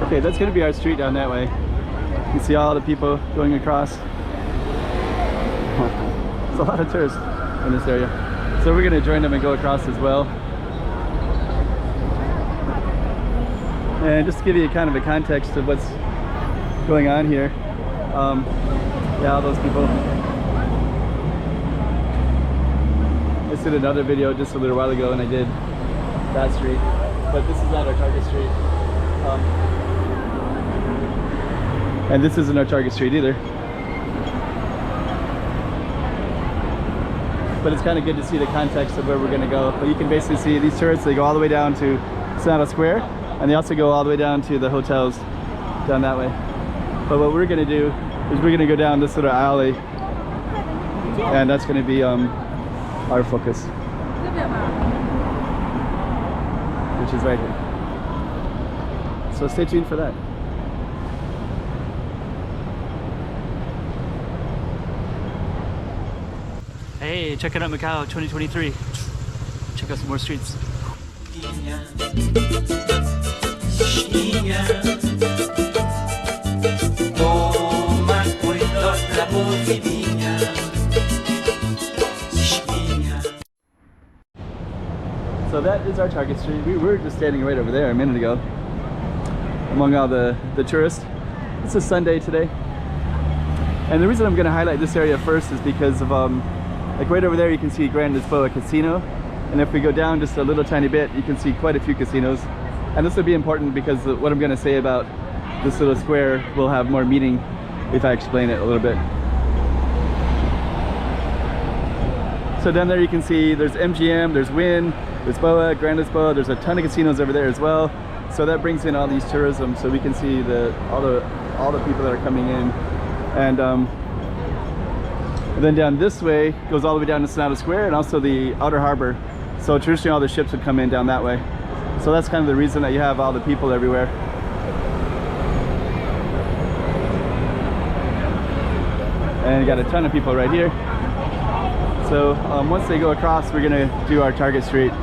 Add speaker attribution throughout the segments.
Speaker 1: Okay, that's gonna be our street down that way. You can see all the people going across. There's a lot of tourists in this area. So we're gonna join them and go across as well. And just to give you kind of a context of what's going on here. Yeah, all those people. I did another video just a little while ago and I did that street, but this is not our target street. And this isn't our target street either. But it's kind of good to see the context of where we're going to go. But you can basically see these tourists, they go all the way down to Senado Square, and they also go all the way down to the hotels down that way. But what we're going to do is we're going to go down this little alley, and that's going to be our focus, which is right here. So stay tuned for that. Hey, check it out, Macau 2023. Check out some more streets. So that is our target street. We were just standing right over there a minute ago among all the tourists. It's a Sunday today. And the reason I'm going to highlight this area first is because of like right over there you can see Grand Lisboa Casino, and if we go down just a little tiny bit you can see quite a few casinos. And this will be important because what I'm going to say about this little square will have more meaning if I explain it a little bit. So down there you can see there's MGM, there's Wynn, Lisboa, Grand Lisboa, there's a ton of casinos over there as well. So that brings in all these tourism, so we can see all the people that are coming in. And then down this way goes all the way down to Senado Square and also the outer harbor. So traditionally all the ships would come in down that way. So that's kind of the reason that you have all the people everywhere. And you got a ton of people right here. So once they go across, we're gonna do our target street.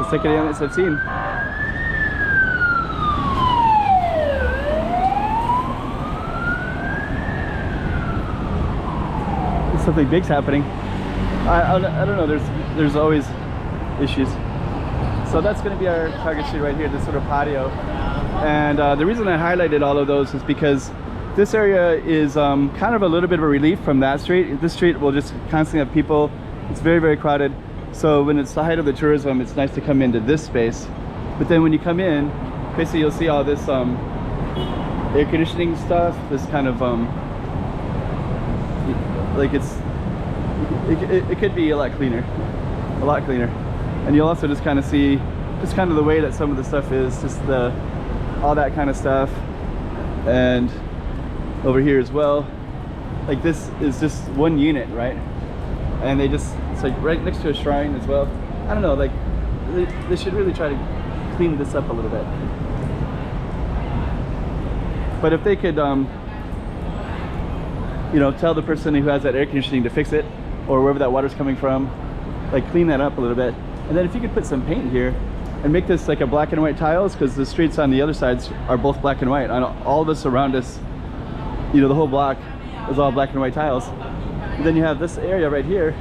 Speaker 1: Second units I've seen. Something big's happening. I don't know. There's always issues. So that's going to be our target street right here, this sort of patio. And the reason I highlighted all of those is because this area is kind of a little bit of a relief from that street. This street will just constantly have people. It's very, very crowded. So when it's the height of the tourism, it's nice to come into this space. But then when you come in, basically you'll see all this air conditioning stuff, this kind of like it could be a lot cleaner. And you'll also just kind of see just kind of the way that some of the stuff is, just all that kind of stuff. And over here as well, like this is just one unit, right? And it's like right next to a shrine as well. I don't know, like they should really try to clean this up a little bit. But if they could you know, tell the person who has that air conditioning to fix it, or wherever that water's coming from, like clean that up a little bit. And then if you could put some paint here and make this like a black and white tiles, because the streets on the other sides are both black and white. All of us around us, you know, the whole block is all black and white tiles. And then you have this area right here,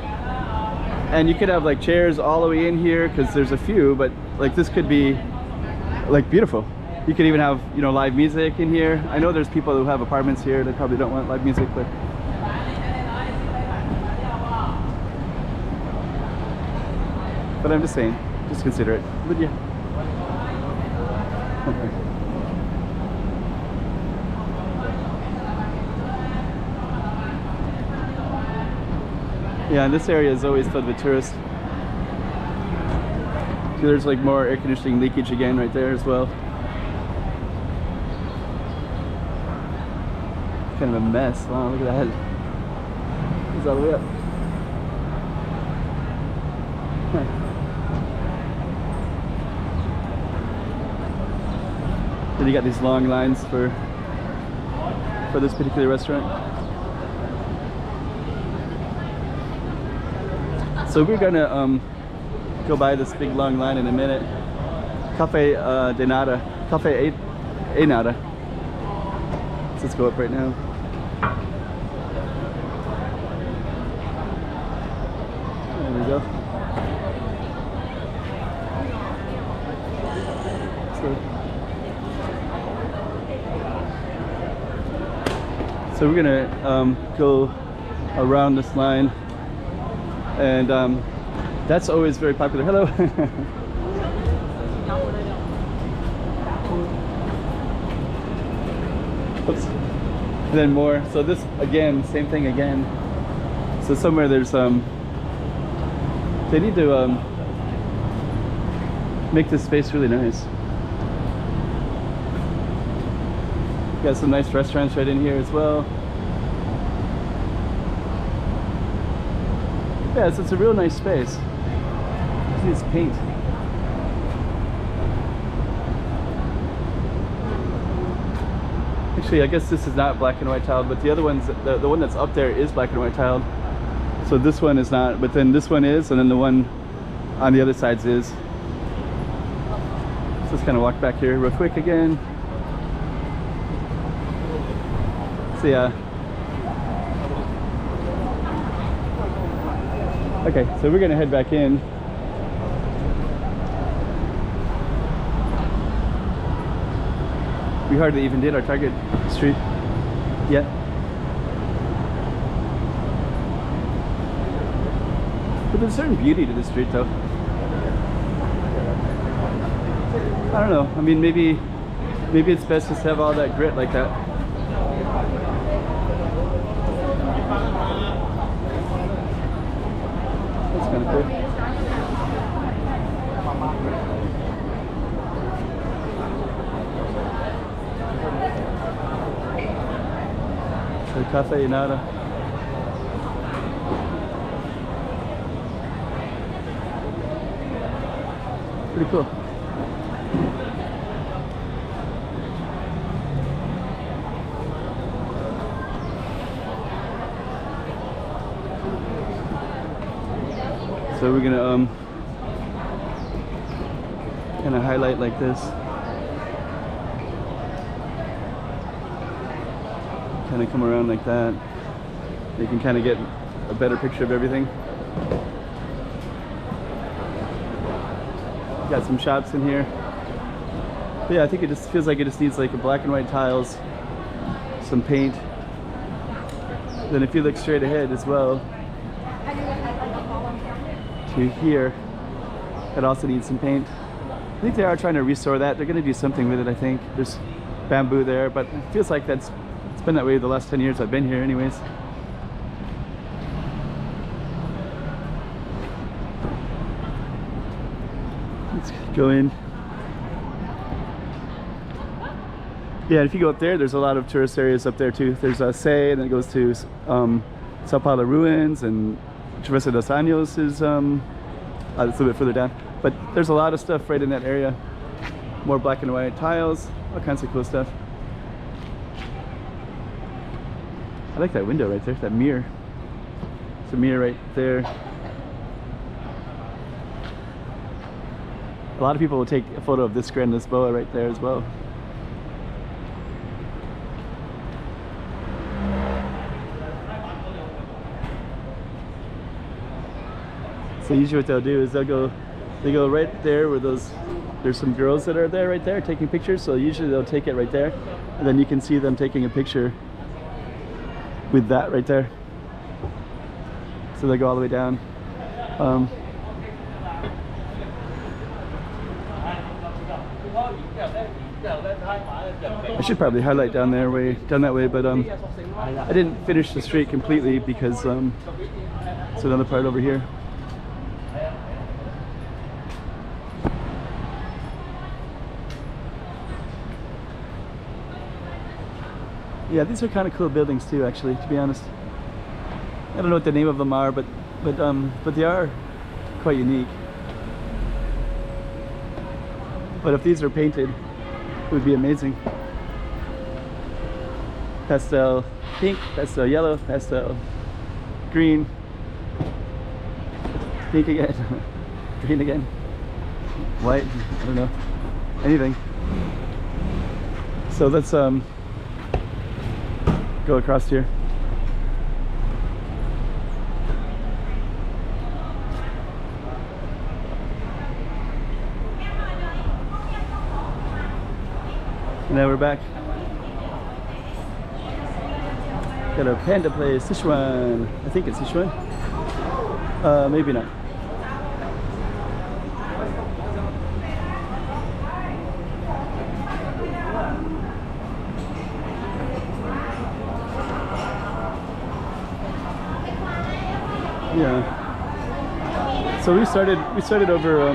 Speaker 1: and you could have like chairs all the way in here, because there's a few, but like this could be like beautiful. You could even have, you know, live music in here. I know there's people who have apartments here that probably don't want live music, but I'm just saying, just consider it, would you? Yeah, and this area is always filled with tourists. See, there's like more air conditioning leakage again right there as well. kind of a mess. Wow, look at that. It's all the way up. Then you got these long lines for this particular restaurant. So we're gonna go by this big long line in a minute. Cafe de Nada, Cafe e Nada. So let's go up right now. There we go. So we're gonna go around this line, and that's always very popular. Hello. Oops. And then more. So this again, same thing again. So somewhere there's they need to make this space really nice. Got some nice restaurants right in here as well. Yeah, so it's a real nice space. Just needs paint. Actually, I guess this is not black and white tiled, but the other ones, the one that's up there is black and white tiled. So this one is not, but then this one is, and then the one on the other sides is. So let's kind of walk back here real quick again. So yeah. Okay, so we're gonna head back in. We hardly even did our Target street yet. But there's a certain beauty to the street though. I don't know, I mean maybe it's best just to have all that grit like that. That's kind of cool. So Cafe Nada. Pretty cool. So we're gonna kind of highlight like this, kind of come around like that. You can kind of get a better picture of everything. Got some shops in here. But yeah, I think it just feels like it just needs like a black and white tiles, some paint. Then if you look straight ahead as well to here, it also needs some paint. I think they are trying to restore that. They're going to do something with it, I think. There's bamboo there, but it feels like it's been that way the last 10 years I've been here anyways. Let's go in. Yeah, if you go up there, there's a lot of tourist areas up there too. There's Sé, and then it goes to Sao Paulo ruins, and Travessa dos Anjos is it's a little bit further down. But there's a lot of stuff right in that area. More black and white tiles, all kinds of cool stuff. I like that window right there, that mirror. It's a mirror right there. A lot of people will take a photo of this Grand Lisboa right there as well. So usually what they'll do is they go right there where there's some girls that are there right there taking pictures. So usually they'll take it right there, and then you can see them taking a picture with that right there. So they go all the way down. I should probably highlight down that way, but I didn't finish the street completely because it's another part over here. Yeah, these are kind of cool buildings too, actually, to be honest. I don't know what the name of them are, but they are quite unique. But if these are painted, it would be amazing. Pastel pink, pastel yellow, pastel green, pink again, green again, white, I don't know, anything. So let's go across here. And now we're back. Got a panda place, Sichuan. I think it's Sichuan. Maybe not. Yeah. So we started over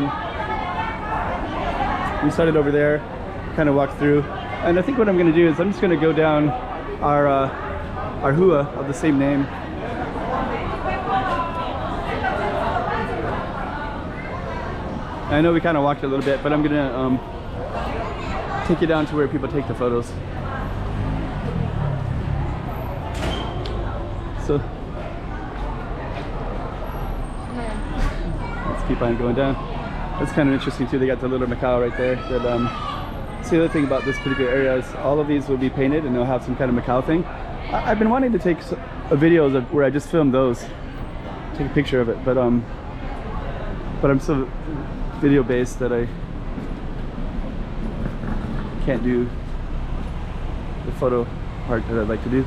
Speaker 1: there, kind of walked through, and I think what I'm going to do is I'm just going to go down our hua of the same name. I know we kind of walked a little bit, but I'm going to take you down to where people take the photos. So let's keep on going down. That's kind of interesting too. They got the little Macau right there. That's the other thing about this particular area is all of these will be painted and they'll have some kind of Macau thing. I've been wanting to take a video of where I just filmed those, take a picture of it, but I'm so video based that I can't do the photo part that I'd like to do.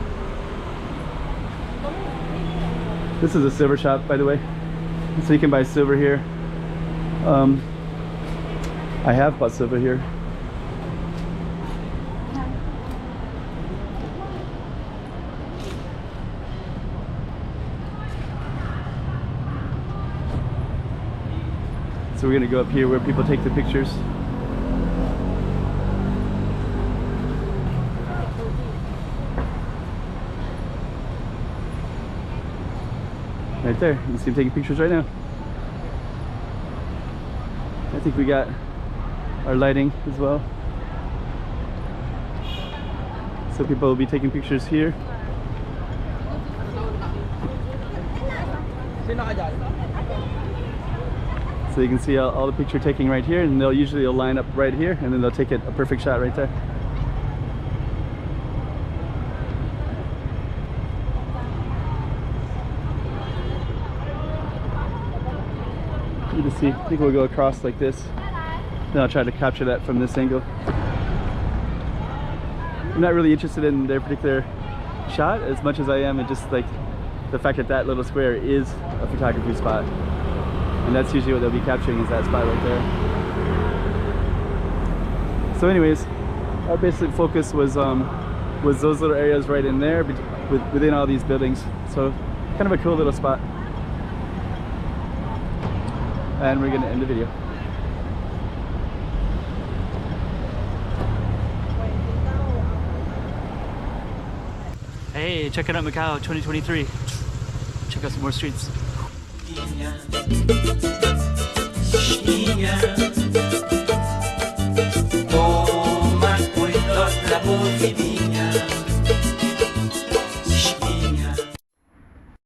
Speaker 1: This is a silver shop, by the way, so you can buy silver here. I have bought silver here. So we're gonna go up here where people take the pictures. Right there, you can see them taking pictures right now. I think we got our lighting as well. So people will be taking pictures here. So you can see all the picture taking right here, and they'll usually line up right here, and then they'll take it a perfect shot right there. You can see, I think we'll go across like this. Then I'll try to capture that from this angle. I'm not really interested in their particular shot as much as I am in just like the fact that that little square is a photography spot. And that's usually what they'll be capturing, is that spot right there. So anyways, our basic focus was those little areas right in there within all these buildings. So kind of a cool little spot. And we're gonna end the video. Hey, check it out, Macau 2023. Check out some more streets. Oh, my